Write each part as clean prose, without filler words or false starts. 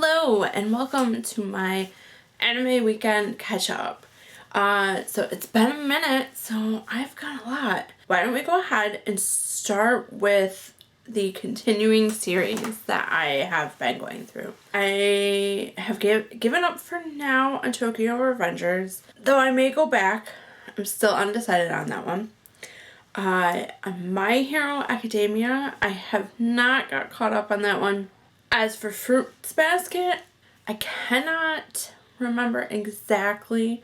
Hello and welcome to my anime weekend catch up. So it's been a minute, so I've got a lot. Why don't we go ahead and start with the continuing series that I have been going through. I have given up for now on Tokyo Revengers, though I may go back. I'm still undecided on that one. My Hero Academia, I have not got caught up on that one. As for Fruits Basket, I cannot remember exactly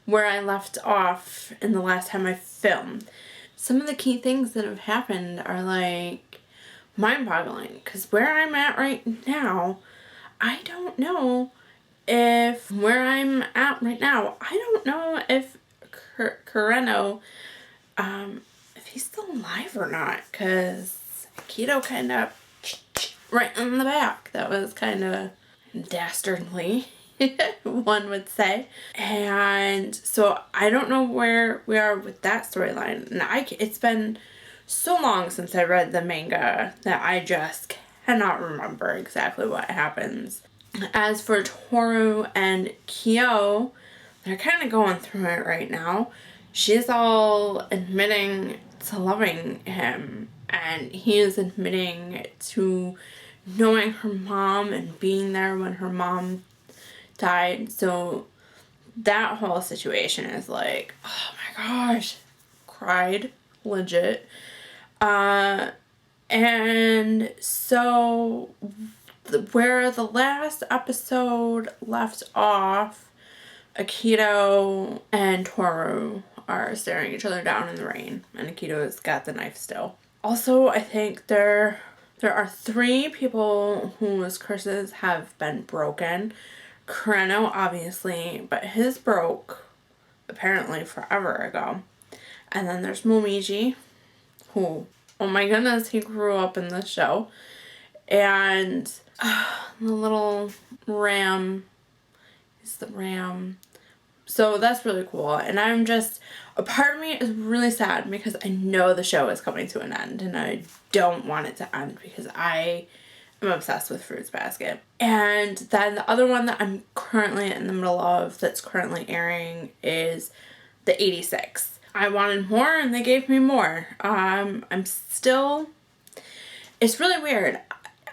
where I left off in the last time I filmed. Some of the key things that have happened are like mind-boggling, because where I'm at right now, I don't know if where I'm at right now, I don't know if Kureno, if he's still alive or not, because Keto kind of right in the back. That was kind of dastardly, one would say. And so I don't know where we are with that storyline. And it's been so long since I read the manga that I just cannot remember exactly what happens. As for Toru and Kyo, they're kind of going through it right now. She's all admitting to loving him, and he is admitting to knowing her mom and being there when her mom died. So that whole situation is like, oh my gosh, cried legit. And so where the last episode left off, Akito and Toru are staring each other down in the rain, and Akito's got the knife still. Also, I think there are 3 people whose curses have been broken. Kureno, obviously, but his broke apparently forever ago. And then there's Momiji, who, oh my goodness, he grew up in the show. And the little ram, he's the ram. So that's really cool. And I'm just, a part of me is really sad because I know the show is coming to an end and I don't want it to end because I am obsessed with Fruits Basket. And then the other one that I'm currently in the middle of that's currently airing is the 86. I wanted more and they gave me more. I'm still, it's really weird.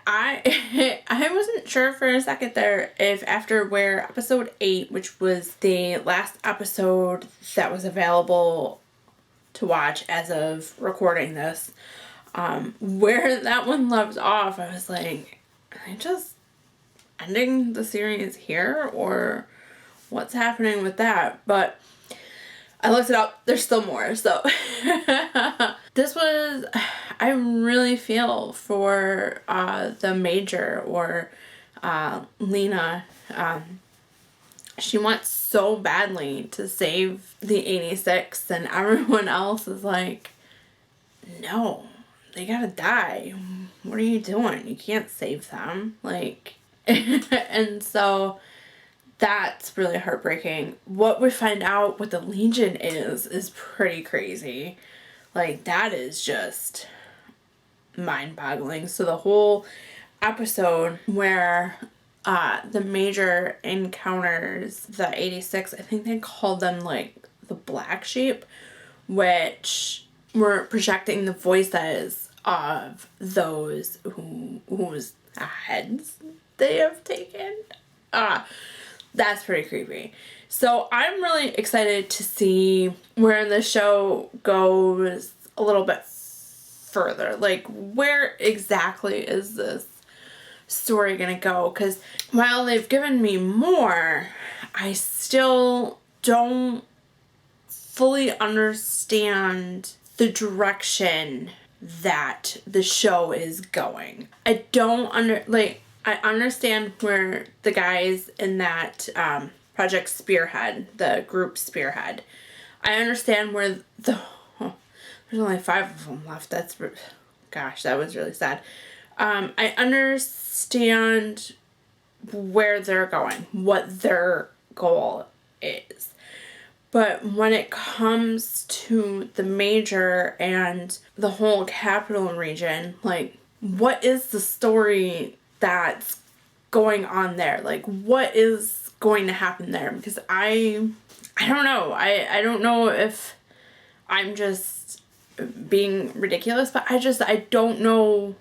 I wasn't sure for a second there if after where episode 8, which was the last episode that was available to watch as of recording this, where that one left off, I was like, am I just ending the series here or what's happening with that? But I looked it up, there's still more, so this was, I really feel for the major, or Lena. She wants so badly to save the 86 and everyone else is like, no, they gotta die. What are you doing? You can't save them. Like, and so that's really heartbreaking. What we find out what the Legion is pretty crazy. Like, that is just mind-boggling. So the whole episode where the major encounters the 86, I think they called them like the Black Sheep, which were projecting the voices of those whose heads they have taken. That's pretty creepy. So I'm really excited to see where the show goes a little bit further. Like, where exactly is this story gonna go? Because while they've given me more, I still don't fully understand the direction that the show is going. I don't I understand where the guys in that Project Spearhead, the group Spearhead, I understand where there's only 5 of them left. Gosh, that was really sad. I understand where they're going, what their goal is. But when it comes to the major and the whole capital region, like, what is the story that's going on there? Like, what is going to happen there? Because I don't know. I don't know if I'm just being ridiculous, but I don't know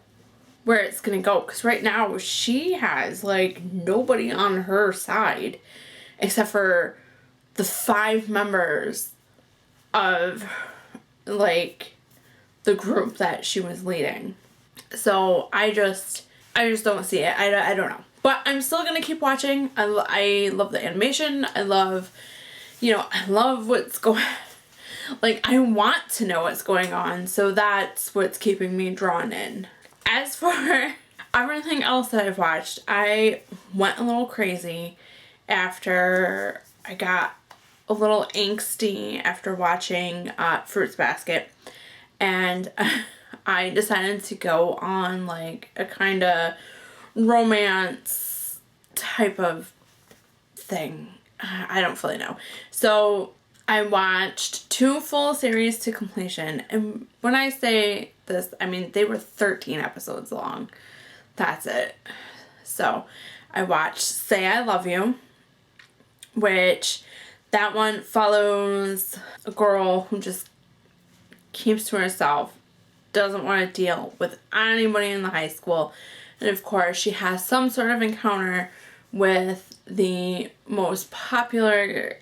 where it's gonna go. Because right now she has like nobody on her side except for the 5 members of like the group that she was leading. So I just don't see it. I don't know. But I'm still gonna keep watching. I love the animation. I love what's going. Like, I want to know what's going on. So that's what's keeping me drawn in. As for everything else that I've watched, I went a little crazy after I got a little angsty after watching Fruits Basket, and I decided to go on like a kind of romance type of thing. I don't fully know. So I watched 2 full series to completion, and when I say this, I mean they were 13 episodes long. That's it. So I watched Say I Love You, which that one follows a girl who just keeps to herself, doesn't want to deal with anybody in the high school, and of course she has some sort of encounter with the most popular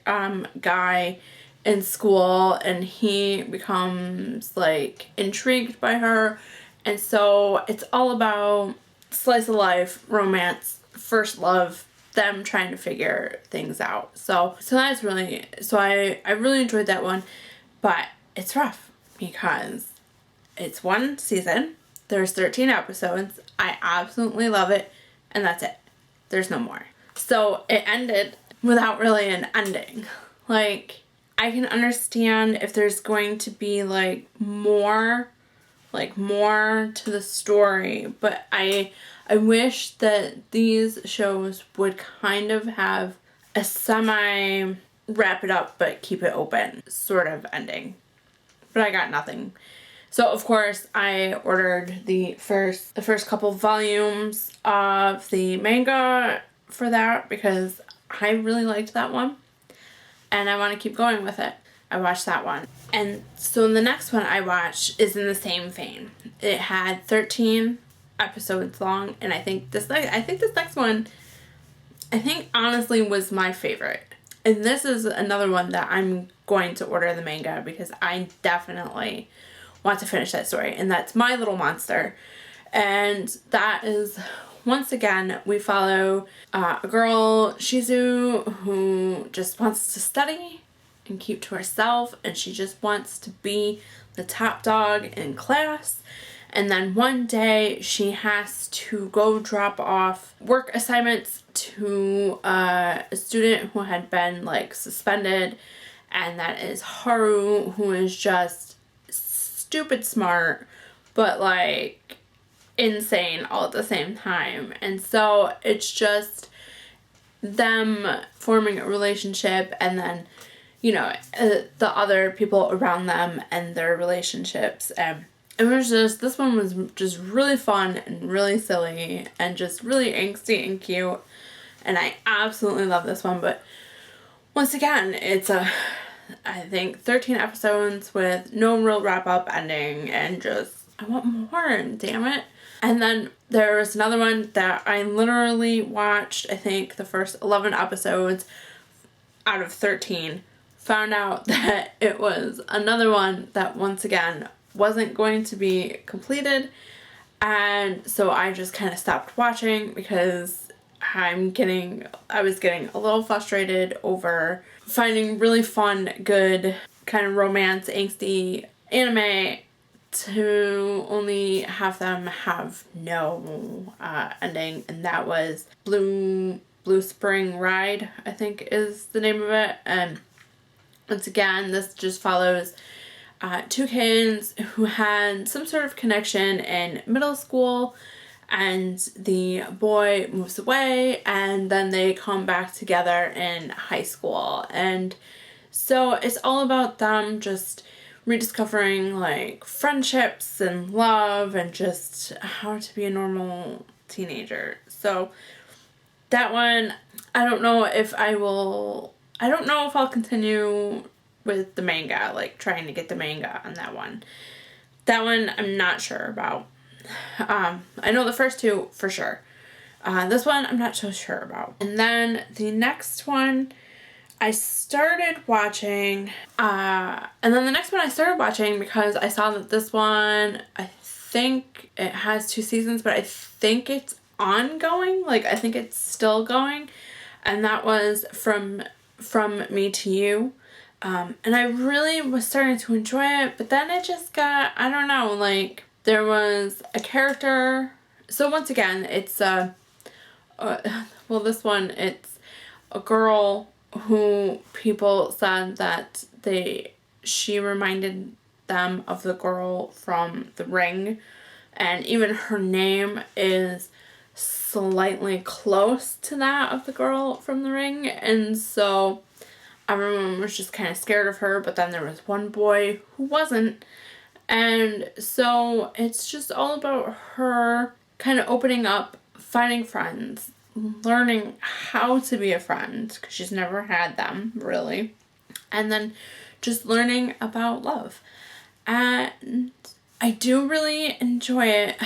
guy in school, and he becomes like intrigued by her, and so it's all about slice of life, romance, first love, them trying to figure things out. So that's really, I really enjoyed that one, but it's rough because it's 1 season, there's 13 episodes, I absolutely love it, and that's it. There's no more. So it ended without really an ending. Like, I can understand if there's going to be like more to the story, but I wish that these shows would kind of have a semi wrap it up but keep it open sort of ending. But I got nothing. So of course I ordered the first couple volumes of the manga for that because I really liked that one and I want to keep going with it. I watched that one. And so the next one I watched is in the same vein. It had 13 episodes long, and I think this next one honestly was my favorite. And this is another one that I'm going to order the manga because I definitely want to finish that story, and that's My Little Monster. And that is, once again, we follow a girl, Shizu, who just wants to study and keep to herself, and she just wants to be the top dog in class. And then one day she has to go drop off work assignments to a student who had been like suspended, and that is Haru, who is just stupid smart but like insane all at the same time. And so it's just them forming a relationship, and then the other people around them and their relationships. And it was just, this one was just really fun and really silly and just really angsty and cute, and I absolutely love this one. But once again, it's I think 13 episodes with no real wrap-up ending, and just I want more, damn it. And then there was another one that I literally watched, I think the first 11 episodes out of 13, found out that it was another one that once again wasn't going to be completed, and so I just kind of stopped watching because I was getting a little frustrated over finding really fun, good kind of romance, angsty anime to only have them have no ending, and that was Blue Spring Ride, I think is the name of it. And once again, this just follows 2 kids who had some sort of connection in middle school, and the boy moves away, and then they come back together in high school. And so it's all about them just rediscovering like friendships and love and just how to be a normal teenager. So that one, I don't know if I'll continue with the manga, like trying to get the manga on that one. That one I'm not sure about. I know the first two for sure. This one I'm not so sure about. And then the next one I started watching, and then the next one I started watching because I saw that this one, I think it has 2 seasons, but I think it's ongoing. Like, I think it's still going. And that was From Me to You. And I really was starting to enjoy it, but then it just got, I don't know, like, there was a character. So once again, it's, well, this one, it's a girl who people said that she reminded them of the girl from The Ring, and even her name is slightly close to that of the girl from The Ring, and so everyone was just kind of scared of her, but then there was one boy who wasn't, and so it's just all about her kind of opening up, finding friends, learning how to be a friend, because she's never had them, really, and then just learning about love. And I do really enjoy it,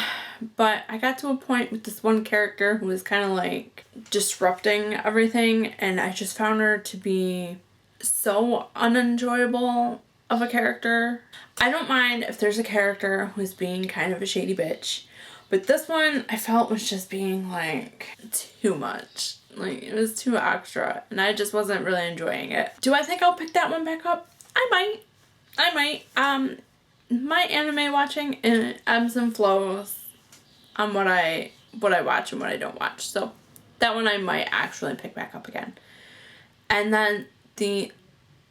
but I got to a point with this one character who was kind of like disrupting everything, and I just found her to be so unenjoyable of a character. I don't mind if there's a character who's being kind of a shady bitch, but this one I felt was just being like too much. Like, it was too extra, and I just wasn't really enjoying it. Do I think I'll pick that one back up? I might. My anime watching ebbs and flows on what I watch and what I don't watch. So that one I might actually pick back up again. And then the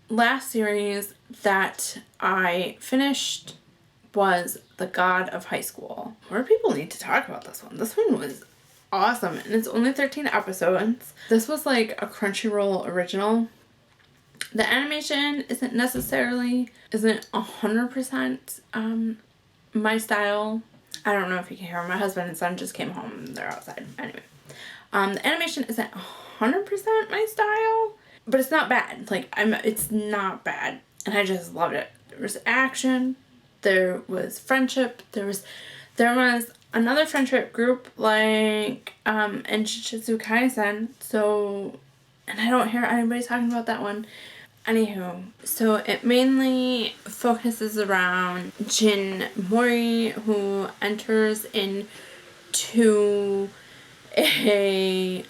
last series that I finished was The God of High School. More people need to talk about this one. This one was awesome, and it's only 13 episodes. This was like a Crunchyroll original. The animation isn't 100% my style. I don't know if you can hear, my husband and son just came home and they're outside. Anyway, the animation isn't 100% my style, but it's not bad. Like, it's not bad, and I just loved it. There was action, there was friendship, there was another friendship group like in Jujutsu Kaisen. So, and I don't hear anybody talking about that one. Anywho, so it mainly focuses around Jin Mori, who enters into a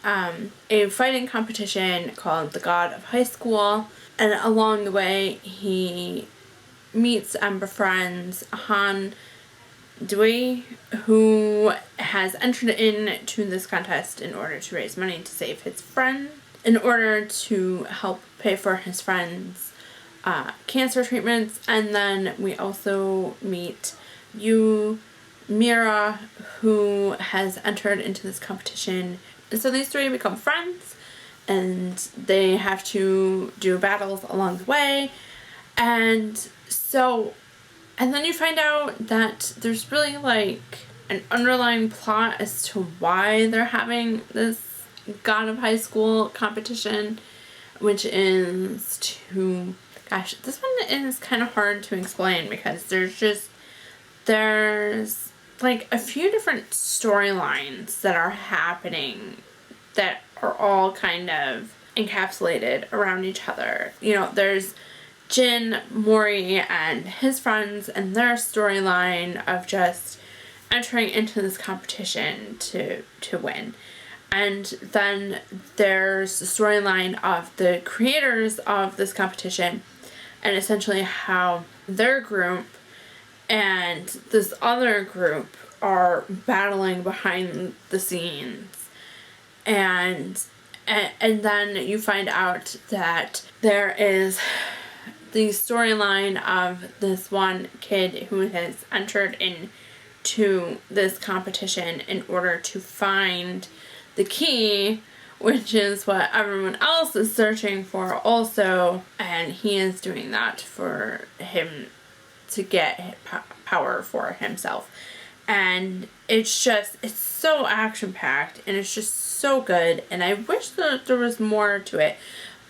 fighting competition called the God of High School, and along the way he meets and befriends Han Dui, who has entered into this contest in order to raise money to save his friend, in order to help pay for his friend's cancer treatments. And then we also meet Yu Mira, who has entered into this competition. And so these three become friends, and they have to do battles along the way. And then you find out that there's really like an underlying plot as to why they're having this God of High School competition, which is to, gosh, this one is kind of hard to explain because there's like a few different storylines that are happening that are all kind of encapsulated around each other. You know, there's Jin Mori and his friends and their storyline of just entering into this competition to win. And then there's the storyline of the creators of this competition, and essentially how their group and this other group are battling behind the scenes. And then you find out that there is the storyline of this one kid who has entered into this competition in order to find the key, which is what everyone else is searching for also, and he is doing that for him to get power for himself. And it's so action-packed, and it's just so good, and I wish that there was more to it.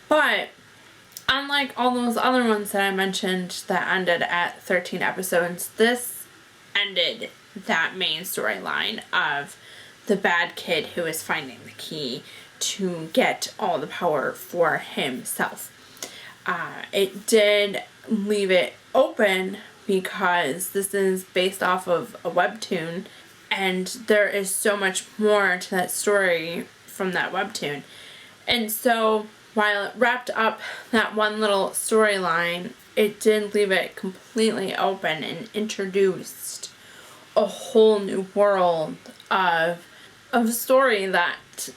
But unlike all those other ones that I mentioned that ended at 13 episodes, this ended that main storyline of the bad kid who is finding the key to get all the power for himself. It did leave it open because this is based off of a webtoon, and there is so much more to that story from that webtoon. And so while it wrapped up that one little storyline, it did leave it completely open and introduced a whole new world of a story that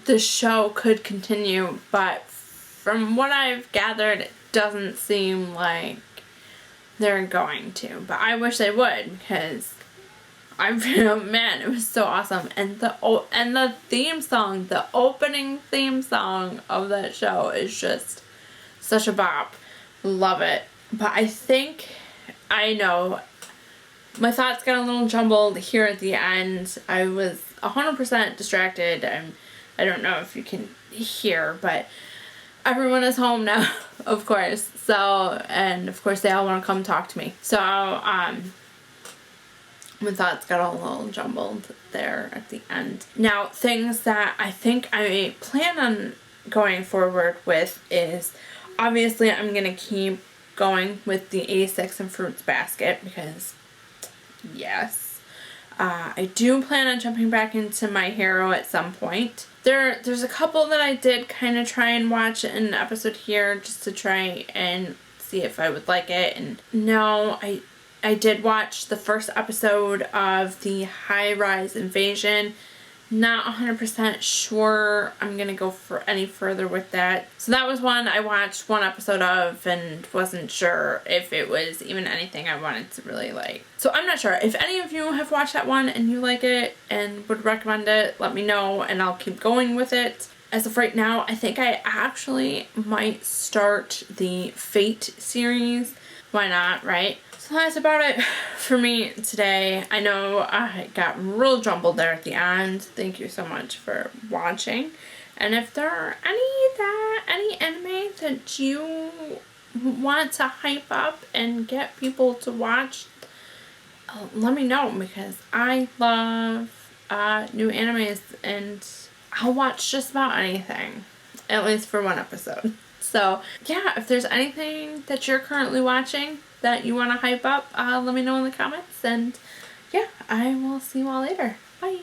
the show could continue, but from what I've gathered, it doesn't seem like they're going to. But I wish they would, because man, it was so awesome. And the theme song, the opening theme song of that show is just such a bop. Love it. But I know my thoughts got a little jumbled here at the end. I was 100% distracted. I don't know if you can hear, but everyone is home now, of course. So, and of course they all want to come talk to me. So, my thoughts got a little jumbled there at the end. Now, things that I think I plan on going forward with is, obviously I'm going to keep going with the 86 and Fruits basket, because yes. I do plan on jumping back into My Hero at some point. There's a couple that I did kind of try and watch an episode here just to try and see if I would like it. And no, I did watch the first episode of the High Rise Invasion. Not 100% sure I'm going to go for any further with that. So that was one I watched one episode of and wasn't sure if it was even anything I wanted to really like. So I'm not sure. If any of you have watched that one and you like it and would recommend it, let me know and I'll keep going with it. As of right now, I think I actually might start the Fate series. Why not, right? So that's about it for me today. I know I got real jumbled there at the end. Thank you so much for watching. And if there are any anime that you want to hype up and get people to watch, let me know, because I love new animes and I'll watch just about anything, at least for one episode. So yeah, if there's anything that you're currently watching that you want to hype up, let me know in the comments. And yeah, I will see you all later. Bye.